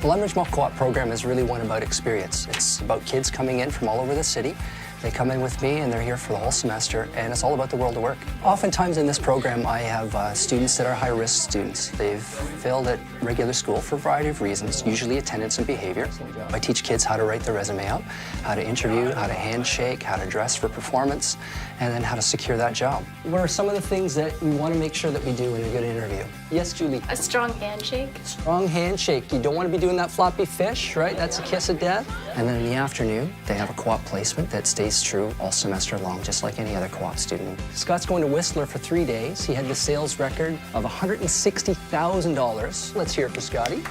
The Lund Ridge Mall Co-op program is really one about experience. It's about kids coming in from all over the city. They come in with me and they're here for the whole semester, and it's all about the world of work. Oftentimes in this program, I have students that are high-risk students. They've failed at regular school for a variety of reasons, usually attendance and behavior. I teach kids how to write their resume up, how to interview, how to handshake, how to dress for performance, and then how to secure that job. What are some of the things that we want to make sure that we do in a good interview? Yes, Julie? A strong handshake. Strong handshake. You don't want to be doing that floppy fish, right? That's a kiss of death. And then in the afternoon, they have a co-op placement that stays true all semester long, just like any other co-op student. Scott's going to Whistler for 3 days. He had the sales record of $160,000. Let's hear it for Scotty.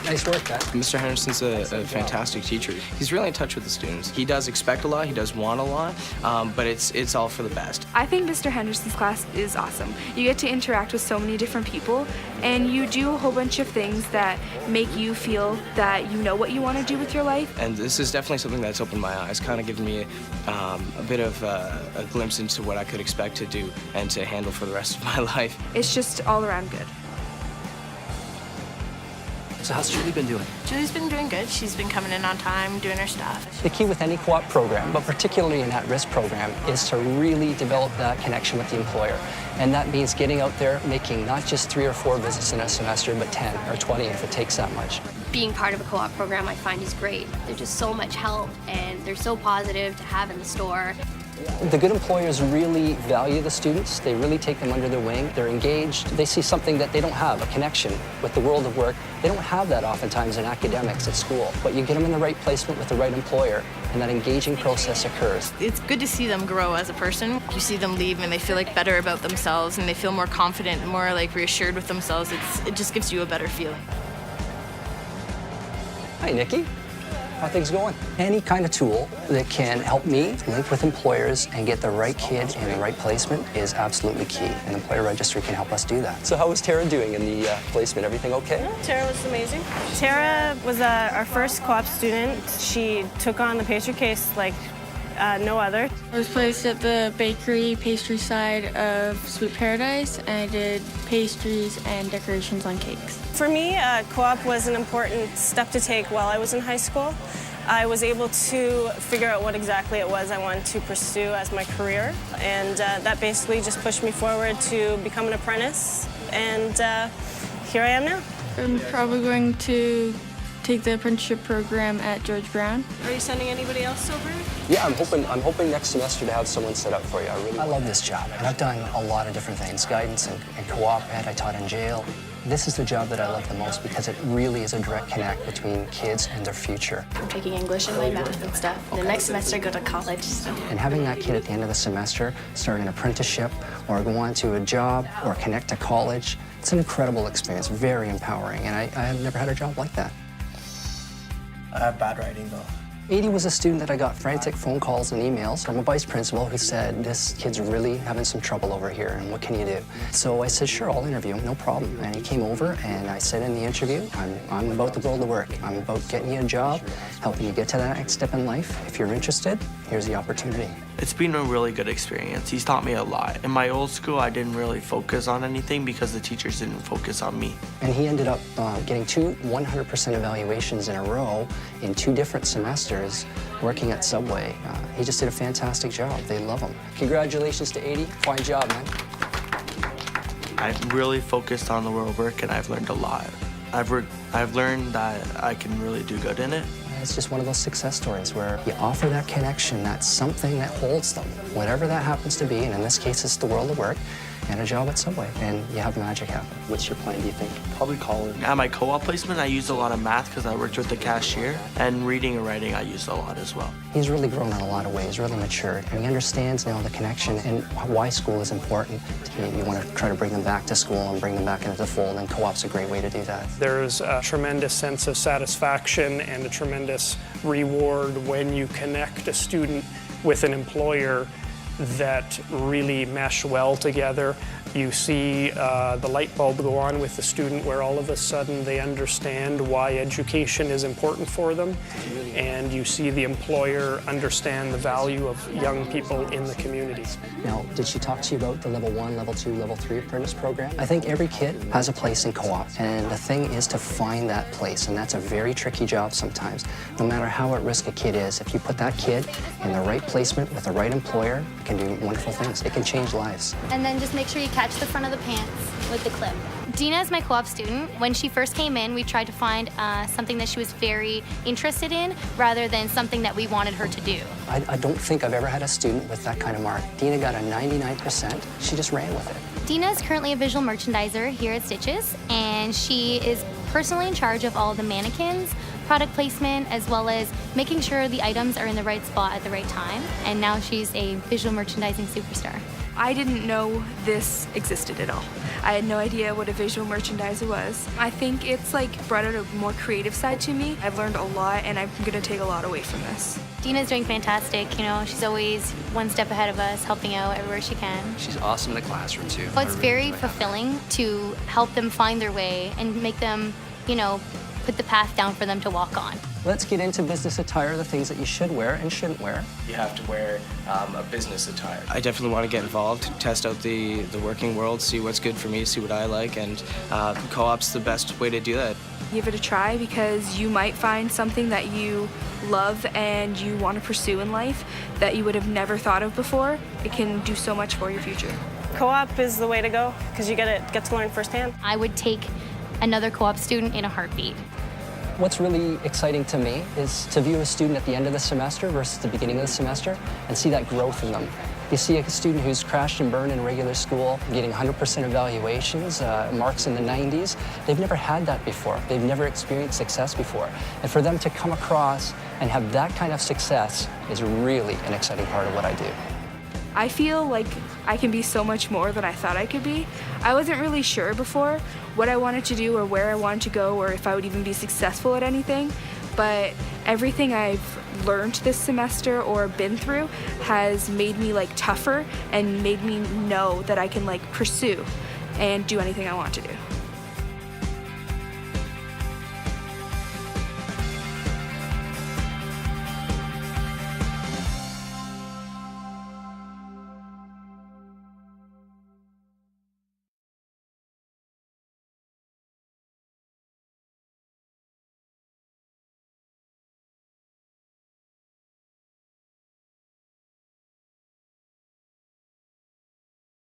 Nice work, guys. Mr. Henderson's a fantastic teacher. He's really in touch with the students. He does expect a lot, he does want a lot, but it's all for the best. I think Mr. Henderson's class is awesome. You get to interact with so many different people, and you do a whole bunch of things that make you feel that you know what you want to do with your life. And this is definitely something that's opened my eyes, kind of given me a bit of a glimpse into what I could expect to do and to handle for the rest of my life. It's just all around good. So how's Julie been doing? Julie's been doing good. She's been coming in on time, doing her stuff. The key with any co-op program, but particularly in at-risk program, is to really develop that connection with the employer. And that means getting out there, making not just 3 or 4 visits in a semester, but 10 or 20 if it takes that much. Being part of a co-op program I find is great. There's just so much help, and they're so positive to have in the store. The good employers really value the students. They really take them under their wing. They're engaged. They see something that they don't have, a connection with the world of work. They don't have that oftentimes in academics at school. But you get them in the right placement with the right employer, and that engaging process occurs. It's good to see them grow as a person. You see them leave and they feel like better about themselves, and they feel more confident and more like reassured with themselves. It just gives you a better feeling. Hi, Nikki. How are things going? Any kind of tool that can help me link with employers and get the right kid in the right placement is absolutely key. An employer registry can help us do that. So how was Tara doing in the placement? Everything okay? Tara was amazing. Tara was our first co-op student. She took on the pastry case like no other. I was placed at the bakery pastry side of Sweet Paradise, and I did pastries and decorations on cakes. For me, co-op was an important step to take while I was in high school. I was able to figure out what exactly it was I wanted to pursue as my career, and that basically just pushed me forward to become an apprentice, and here I am now. I'm probably going to take the apprenticeship program at George Brown. Are you sending anybody else over? Yeah, I'm hoping next semester to have someone set up for you. I love this job, and I've done a lot of different things. Guidance and co-op ed, I taught in jail. This is the job that I love the most because it really is a direct connect between kids and their future. I'm taking English and my math and stuff. The next semester I go to college. And having that kid at the end of the semester start an apprenticeship or go on to a job or connect to college, it's an incredible experience, very empowering, and I have never had a job like that. I have bad writing, though. 80 was a student that I got frantic phone calls and emails from a vice principal who said, this kid's really having some trouble over here, and what can you do? So I said, sure, I'll interview him, no problem. And he came over, and I said in the interview, I'm about the world of work. I'm about getting you a job, helping you get to that next step in life. If you're interested, here's the opportunity. It's been a really good experience. He's taught me a lot. In my old school, I didn't really focus on anything because the teachers didn't focus on me. And he ended up getting 2 100% evaluations in a row in 2 different semesters working at Subway. He just did a fantastic job. They love him. Congratulations to 80. Fine job, man. I've really focused on the world of work, and I've learned a lot. I've learned that I can really do good in it. It's just one of those success stories where you offer that connection, that's something that holds them, whatever that happens to be, and in this case it's the world of work, and a job at Subway, and you have magic happen. What's your plan, do you think? Probably college. At my co-op placement, I used a lot of math because I worked with the cashier, and reading and writing I used a lot as well. He's really grown in a lot of ways, really matured, and he understands now the connection and why school is important. You want to try to bring them back to school and bring them back into the fold, and co-op's a great way to do that. There's a tremendous sense of satisfaction and a tremendous reward when you connect a student with an employer that really mesh well together. You see the light bulb go on with the student where all of a sudden they understand why education is important for them, and you see the employer understand the value of young people in the community. Now, did she talk to you about the level 1, level 2, level 3 apprentice program? I think every kid has a place in co-op, and the thing is to find that place, and that's a very tricky job sometimes. No matter how at risk a kid is, if you put that kid in the right placement with the right employer, it can do wonderful things. It can change lives. And then just make sure you catch the front of the pants with the clip. Dina is my co-op student. When she first came in, we tried to find something that she was very interested in rather than something that we wanted her to do. I don't think I've ever had a student with that kind of mark. Dina got a 99%. She just ran with it. Dina is currently a visual merchandiser here at Stitches, and she is personally in charge of all the mannequins, product placement, as well as making sure the items are in the right spot at the right time. And now she's a visual merchandising superstar. I didn't know this existed at all. I had no idea what a visual merchandiser was. I think it's like brought out a more creative side to me. I've learned a lot, and I'm gonna take a lot away from this. Dina's doing fantastic. You know, she's always one step ahead of us, helping out everywhere she can. She's awesome in the classroom too. Well, it's very fulfilling to help them find their way and make them, you know, put the path down for them to walk on. Let's get into business attire, the things that you should wear and shouldn't wear. You have to wear a business attire. I definitely want to get involved, test out the working world, see what's good for me, see what I like, and co-op's the best way to do that. Give it a try because you might find something that you love and you want to pursue in life that you would have never thought of before. It can do so much for your future. Co-op is the way to go because you get to learn firsthand. I would take another co-op student in a heartbeat. What's really exciting to me is to view a student at the end of the semester versus the beginning of the semester and see that growth in them. You see a student who's crashed and burned in regular school, getting 100% evaluations, marks in the 90s. They've never had that before. They've never experienced success before. And for them to come across and have that kind of success is really an exciting part of what I do. I feel like I can be so much more than I thought I could be. I wasn't really sure before what I wanted to do or where I wanted to go or if I would even be successful at anything, but everything I've learned this semester or been through has made me like tougher and made me know that I can like pursue and do anything I want to do.